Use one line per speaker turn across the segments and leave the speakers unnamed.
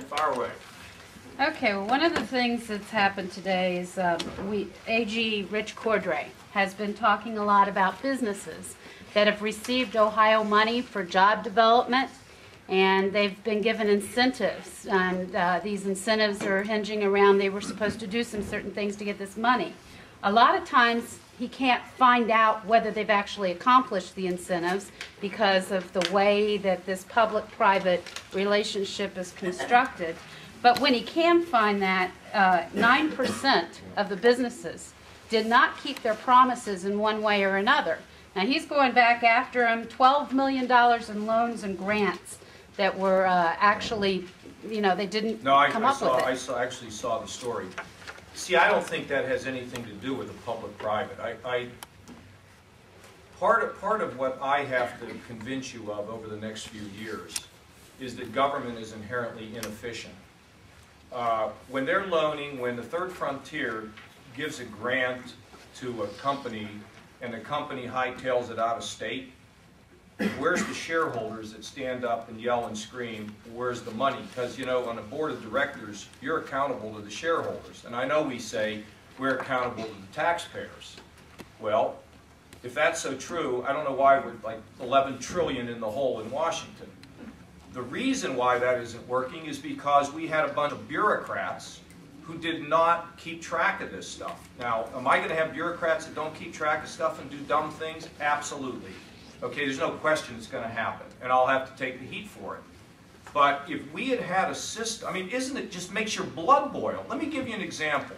fire away.
Okay, well, one of the things that's happened today is AG Rich Cordray has been talking a lot about businesses that have received Ohio money for job development, and they've been given incentives, and these incentives are hinging around they were supposed to do some certain things to get this money. A lot of times he can't find out whether they've actually accomplished the incentives because of the way that this public-private relationship is constructed. But when he can find that, 9% of the businesses did not keep their promises in one way or another. Now he's going back after them, $12 million in loans and grants that were actually, you know, they didn't come up with it.
I actually saw the story. See, I don't think that has anything to do with the public-private. Part of what I have to convince you of over the next few years is that government is inherently inefficient. When they're loaning, when the Third Frontier gives a grant to a company and the company hightails it out of state, where's the shareholders that stand up and yell and scream, where's the money? Because, you know, on a board of directors, you're accountable to the shareholders. And I know we say we're accountable to the taxpayers. Well, if that's so true, I don't know why we're like 11 trillion in the hole in Washington. The reason why that isn't working is because we had a bunch of bureaucrats who did not keep track of this stuff. Now, am I going to have bureaucrats that don't keep track of stuff and do dumb things? Absolutely. Okay, there's no question it's going to happen, and I'll have to take the heat for it. But if we had had a system, I mean, isn't it just makes your blood boil? Let me give you an example.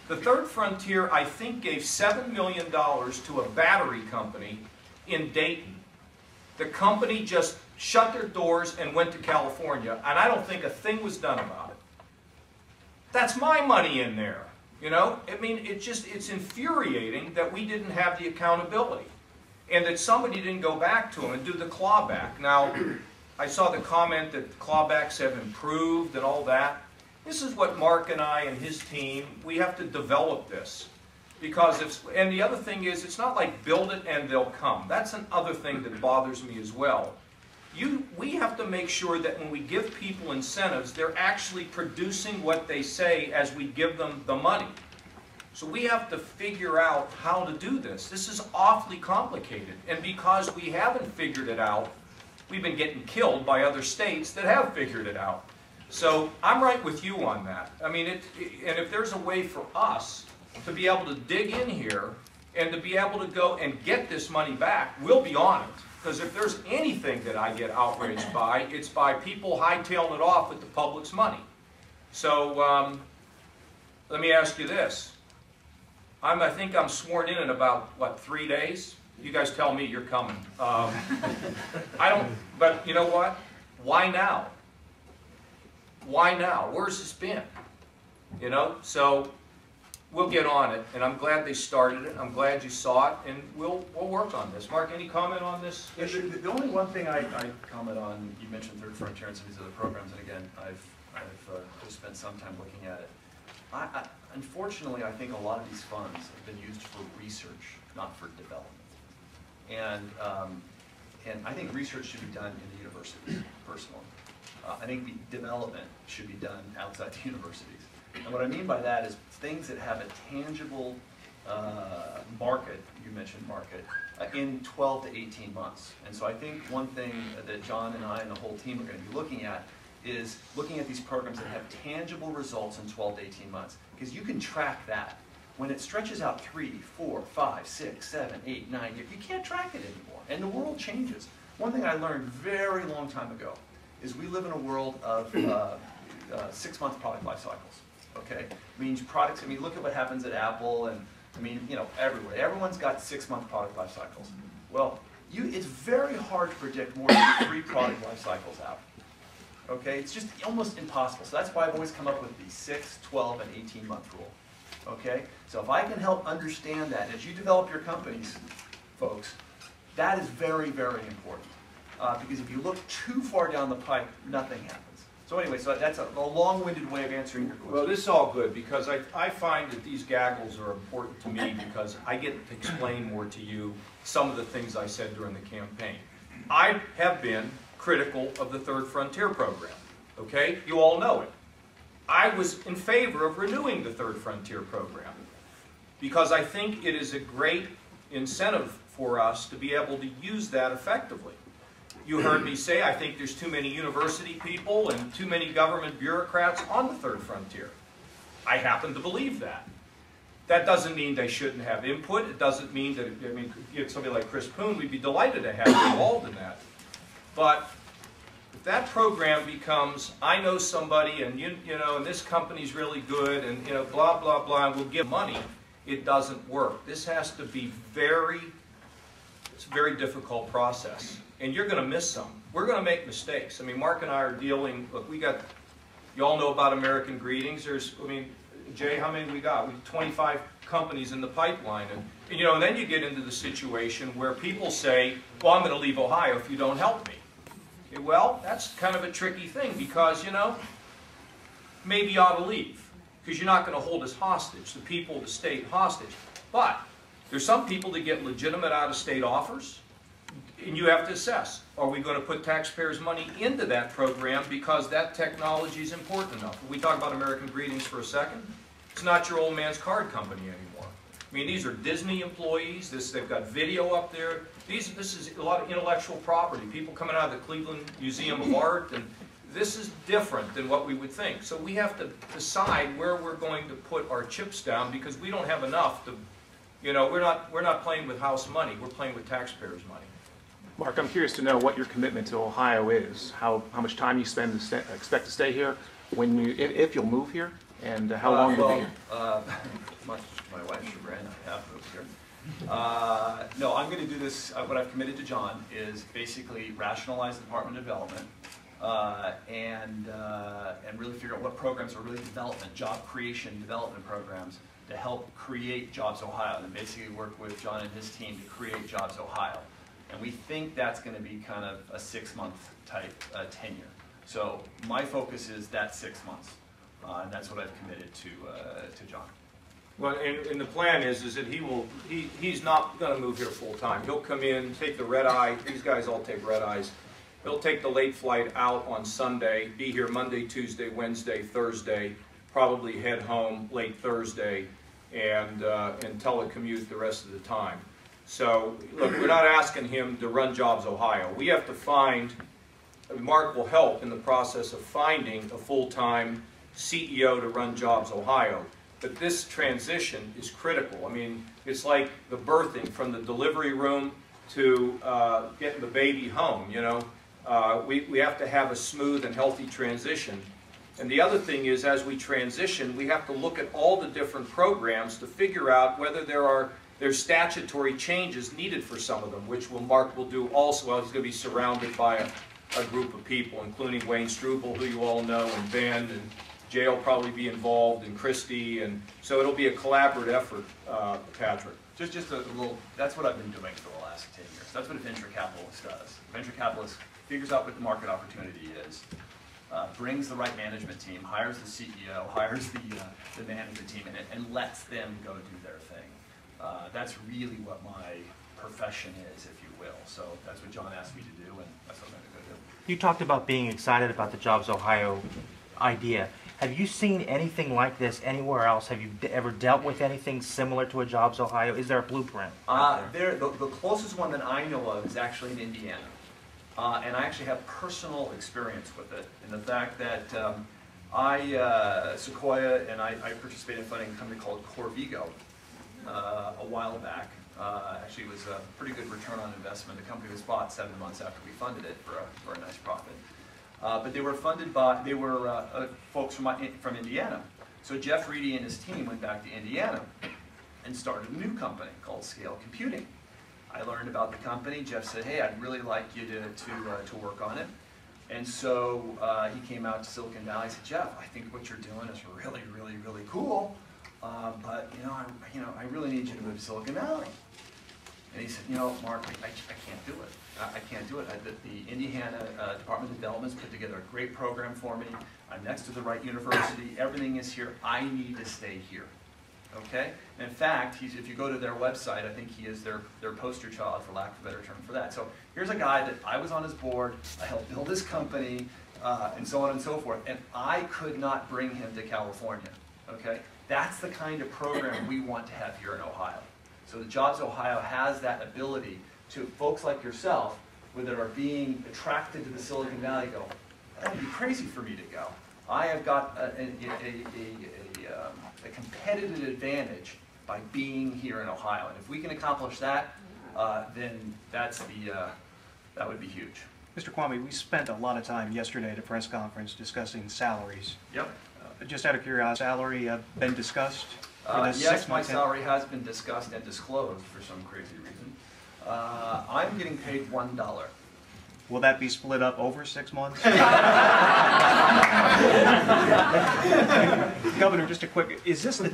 The Third Frontier, I think, gave $7 million to a battery company in Dayton. The company just shut their doors and went to California, and I don't think a thing was done about it. That's my money in there, you know? I mean, it's infuriating that we didn't have the accountability and that somebody didn't go back to them and do the clawback. Now, I saw the comment that clawbacks have improved and all that. This is what Mark and I and his team, we have to develop this. Because and the other thing is, it's not like build it and they'll come. That's another thing that bothers me as well. We have to make sure that when we give people incentives, they're actually producing what they say as we give them the money. So we have to figure out how to do this. This is awfully complicated. And because we haven't figured it out, we've been getting killed by other states that have figured it out. So I'm right with you on that. I mean, and if there's a way for us to be able to dig in here and to be able to go and get this money back, we'll be on it. Because if there's anything that I get outraged by, it's by people hightailing it off with the public's money. So let me ask you this. I think I'm sworn in about, what, 3 days? You guys tell me you're coming. I don't, but you know what? Why now? Why now? Where's this been? You know, so we'll get on it, and I'm glad they started it. I'm glad you saw it, and we'll work on this. Mark, any comment on this issue?
The only one thing I comment on, you mentioned Third Frontier and some of these other programs, and again, I've just spent some time looking at it. Unfortunately, I think a lot of these funds have been used for research, not for development. And I think research should be done in the universities, personally. I think the development should be done outside the universities. And what I mean by that is things that have a tangible market, you mentioned market, in 12 to 18 months. And so I think one thing that John and I and the whole team are going to be looking at is looking at these programs that have tangible results in 12 to 18 months. Because you can track that. When it stretches out 3, 4, 5, 6, 7, 8, 9 years, you can't track it anymore. And the world changes. One thing I learned very long time ago is we live in a world of 6-month product life cycles. Okay, means products. I mean, look at what happens at Apple, and I mean, you know, everywhere. Everyone's got 6-month product life cycles. Well, it's very hard to predict more than 3 product life cycles out. Okay, it's just almost impossible. So that's why I've always come up with the 6, 12, and 18-month rule. Okay, so if I can help understand that as you develop your companies, folks, that is very, very important. Because if you look too far down the pipe, nothing happens. So anyway, so that's a long-winded way of answering your question.
Well, this is all good because I find that these gaggles are important to me because I get to explain more to you some of the things I said during the campaign. I have been critical of the Third Frontier program. Okay? You all know it. I was in favor of renewing the Third Frontier program because I think it is a great incentive for us to be able to use that effectively. You heard me say I think there's too many university people and too many government bureaucrats on the Third Frontier. I happen to believe that. That doesn't mean they shouldn't have input. It doesn't mean that, I mean, get somebody like Chris Poon, we'd be delighted to have involved in that. But if that program becomes, I know somebody and you know, and this company's really good and blah, blah, blah, and we'll give money, it doesn't work. This has to be it's a very difficult process. And you're going to miss some. We're going to make mistakes. I mean, Mark and I are dealing, look, you all know about American Greetings. Jay, how many we got? We have 25 companies in the pipeline. And then you get into the situation where people say, well, I'm going to leave Ohio if you don't help me. Okay, well, that's kind of a tricky thing because, maybe you ought to leave because you're not going to hold us hostage, the people, the state hostage. But there's some people that get legitimate out-of-state offers, and you have to assess, are we going to put taxpayers' money into that program because that technology is important enough? Can we talk about American Greetings for a second? It's not your old man's card company anymore. I mean, these are Disney employees. They've got video up there. This is a lot of intellectual property. People coming out of the Cleveland Museum of Art, and this is different than what we would think. So we have to decide where we're going to put our chips down because we don't have enough to, we're not playing with house money. We're playing with taxpayers' money.
Mark, I'm curious to know what your commitment to Ohio is. How much time you expect to stay here, if you'll move here, and how long you'll be here.
Much to my wife's chagrin, I have moved here. No, I'm going to do this. What I've committed to John is basically rationalize the Department of Development and really figure out what programs are really job creation development programs to help create Jobs Ohio, and basically work with John and his team to create Jobs Ohio. And we think that's going to be kind of a 6-month type tenure. So my focus is that 6 months, and that's what I've committed to John.
Well, and the plan is that he's not going to move here full time. He'll come in, take the red eye. These guys all take red eyes. He'll take the late flight out on Sunday, be here Monday, Tuesday, Wednesday, Thursday, probably head home late Thursday, and telecommute the rest of the time. So, look, we're not asking him to run Jobs Ohio. We have to find, Mark will help in the process of finding a full-time CEO to run Jobs Ohio. But this transition is critical. I mean, it's like the birthing from the delivery room to getting the baby home, We have to have a smooth and healthy transition. And the other thing is, as we transition, we have to look at all the different programs to figure out whether there's statutory changes needed for some of them, which Mark will do also. Well, he's going to be surrounded by a group of people, including Wayne Struble, who you all know, and Ben, and Jay will probably be involved, and Christy, and so it'll be a collaborative effort, Patrick.
Just a little, that's what I've been doing for the last 10 years. That's what a venture capitalist does. A venture capitalist figures out what the market opportunity is, brings the right management team, hires the CEO, hires the management team, and lets them go do their thing. That's really what my profession is, if you will. So that's what John asked me to do, and that's what I'm going to go do.
You talked about being excited about the Jobs Ohio idea. Have you seen anything like this anywhere else? Have you ever dealt with anything similar to a Jobs Ohio? Is there a blueprint?
The closest one that I know of is actually in Indiana. And I actually have personal experience with it, in the fact that Sequoia and I participated in funding a company called Corvigo a while back. Actually, it was a pretty good return on investment. The company was bought 7 months after we funded it for a nice profit. But they were funded by, folks from Indiana. So Jeff Reedy and his team went back to Indiana and started a new company called Scale Computing. I learned about the company. Jeff said, hey, I'd really like you to work on it. And so he came out to Silicon Valley and said, Jeff, I think what you're doing is really, really, really cool. But I really need you to move to Silicon Valley. And he said, Mark, I can't do it. I can't do it. The Indiana Department of Development's put together a great program for me. I'm next to the right university. Everything is here. I need to stay here. Okay? And in fact, if you go to their website, I think he is their poster child, for lack of a better term, for that. So here's a guy that I was on his board. I helped build his company, and so on and so forth. And I could not bring him to California, okay? That's the kind of program we want to have here in Ohio. So the Jobs Ohio has that ability to folks like yourself that are being attracted to the Silicon Valley go, that would be crazy for me to go. I have got a competitive advantage by being here in Ohio. And if we can accomplish that, then that would be huge.
Mr. Kvamme, we spent a lot of time yesterday at a press conference discussing salaries.
Yep.
Just out of curiosity, salary been discussed for this
Yes,
6
my
months?
salary has been discussed and disclosed for some crazy reason. I'm getting paid $1.
Will that be split up over 6 months? Governor, just a quick, is this the